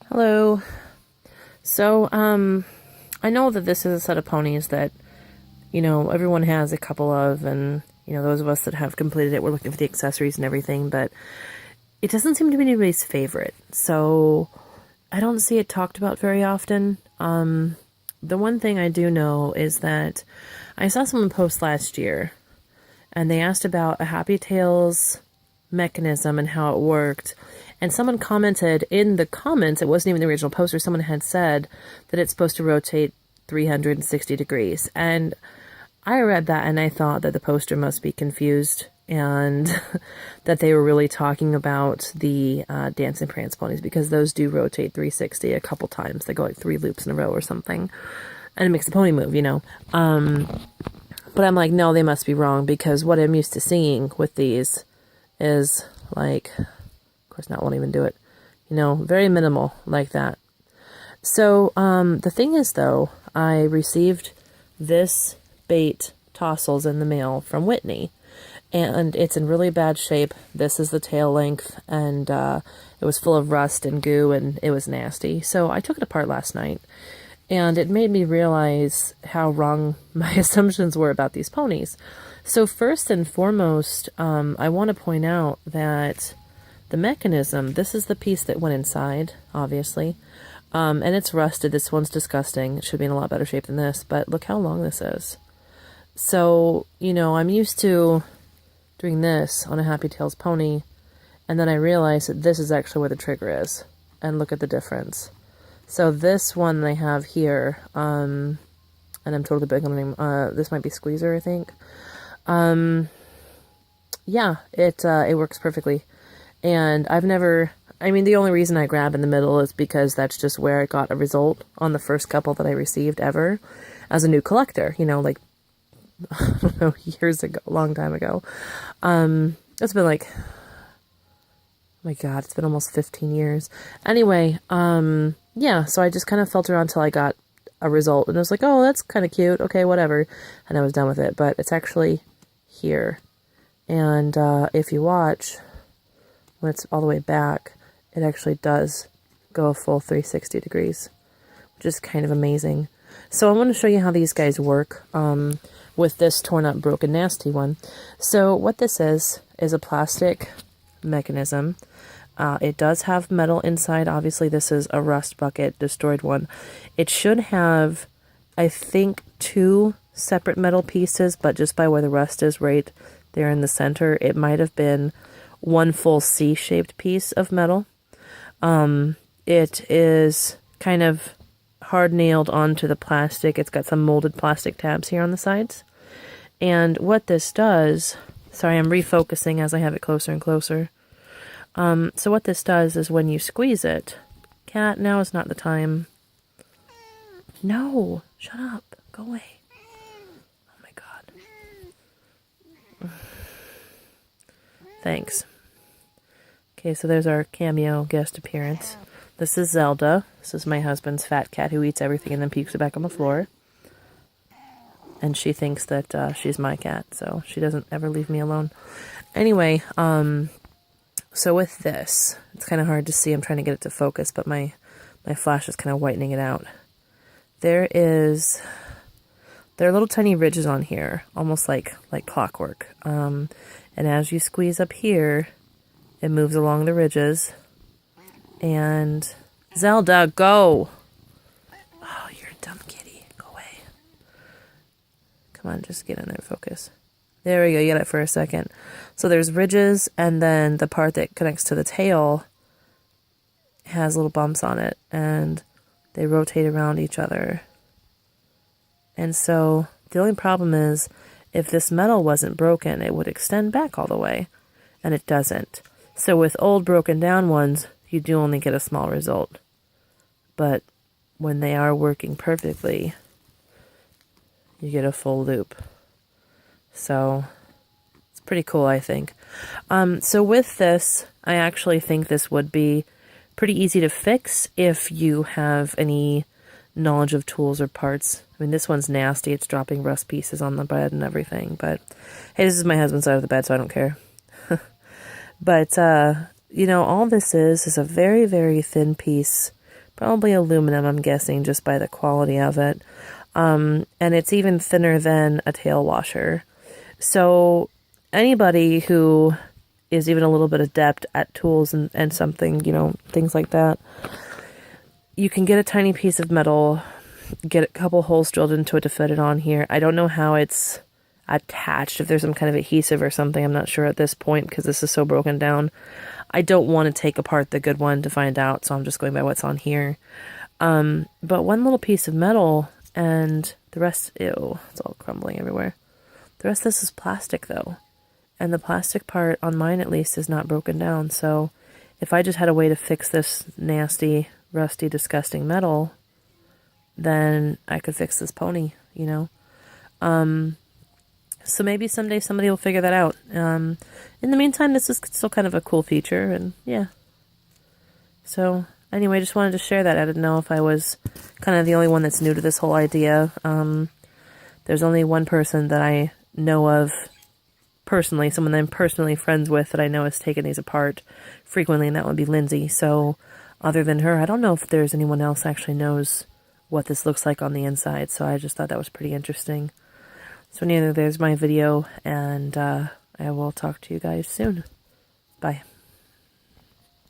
Hello. So, I know that this is a set of ponies that, everyone has a couple of, and, those of us that have completed it, we're looking for the accessories and everything, but it doesn't seem to be anybody's favorite. So, I don't see it talked about very often. The one thing I do know is that I saw someone post last year, and they asked about a Happy Tails mechanism and how it worked. And someone commented in the comments, it wasn't even the original poster, someone had said that it's supposed to rotate 360 degrees. And I read that and I thought that the poster must be confused and that they were really talking about the Dance and Prance ponies, because those do rotate 360 a couple times. They go like 3 loops in a row or something. And it makes the pony move, But I'm like, no, they must be wrong, because what I'm used to seeing with these is like, of course, not won't even do it, very minimal like that. So the thing is, though, I received this bait Tossles in the mail from Whitney, and it's in really bad shape. This is the tail length, and it was full of rust and goo, and it was nasty. So I took it apart last night, and it made me realize how wrong my assumptions were about these ponies. So first and foremost, I want to point out that the mechanism, this is the piece that went inside, obviously, and it's rusted. This one's disgusting. It should be in a lot better shape than this, but look how long this is. So, I'm used to doing this on a Happy Tails pony, and then I realized that this is actually where the trigger is, and look at the difference. So this one that I have here, and I'm totally big on the name, this might be Squeezer, I think. Yeah, it works perfectly. And the only reason I grab in the middle is because that's just where I got a result on the first couple that I received ever as a new collector, like, I don't know, years ago, a long time ago. It's been like, oh my God, it's been almost 15 years. Anyway, yeah, so I just kind of felt around until I got a result, and I was like, oh, that's kind of cute, okay, whatever, and I was done with it. But it's actually here, and if you watch, when it's all the way back, it actually does go a full 360 degrees, which is kind of amazing. So I want to show you how these guys work with this torn up, broken, nasty one. So what this is a plastic mechanism. It does have metal inside. Obviously, this is a rust bucket, destroyed one. It should have, I think, 2 separate metal pieces, but just by where the rust is right there in the center, it might have been one full C-shaped piece of metal. It is kind of hard nailed onto the plastic. It's got some molded plastic tabs here on the sides. And what this does, sorry, I'm refocusing as I have it closer and closer. So what this does is when you squeeze it, cat, now is not the time. No, shut up, go away. Oh my God. Thanks. Okay, so there's our cameo guest appearance. This is Zelda. This is my husband's fat cat who eats everything and then pukes it back on the floor. And she thinks that she's my cat, so she doesn't ever leave me alone. Anyway, so with this, it's kind of hard to see. I'm trying to get it to focus, but my flash is kind of whitening it out. There are little tiny ridges on here, almost like clockwork. And as you squeeze up here, it moves along the ridges. And Zelda, go! Oh, you're a dumb kitty. Go away. Come on, just get in there, focus. There we go, you got it for a second. So there's ridges, and then the part that connects to the tail has little bumps on it, and they rotate around each other. And so the only problem is, if this metal wasn't broken, it would extend back all the way, and it doesn't. So with old broken down ones, you do only get a small result. But when they are working perfectly, you get a full loop. So it's pretty cool, I think. So with this, I actually think this would be pretty easy to fix if you have any knowledge of tools or parts. I mean, this one's nasty. It's dropping rust pieces on the bed and everything. But hey, this is my husband's side of the bed, so I don't care. But, all this is a very, very thin piece Probably aluminum, I'm guessing, just by the quality of it. And it's even thinner than a tail washer. So anybody who is even a little bit adept at tools and something, you know, things like that, you can get a tiny piece of metal, get a couple holes drilled into it to fit it on here. I don't know how it's attached, if there's some kind of adhesive or something. I'm not sure at this point because this is so broken down. I don't want to take apart the good one to find out, so I'm just going by what's on here. But one little piece of metal and the rest, ew, it's all crumbling everywhere. The rest of this is plastic though. And the plastic part, on mine at least, is not broken down. So if I just had a way to fix this nasty, rusty, disgusting metal, then I could fix this pony, you know? So maybe someday somebody will figure that out. In the meantime, this is still kind of a cool feature, and yeah. So anyway, just wanted to share that. I didn't know if I was kind of the only one that's new to this whole idea. There's only one person that I know of personally, someone that I'm personally friends with that I know has taken these apart frequently, and that would be Lindsay. So other than her, I don't know if there's anyone else actually knows what this looks like on the inside. So I just thought that was pretty interesting. So anyway, there's my video, and I will talk to you guys soon. Bye.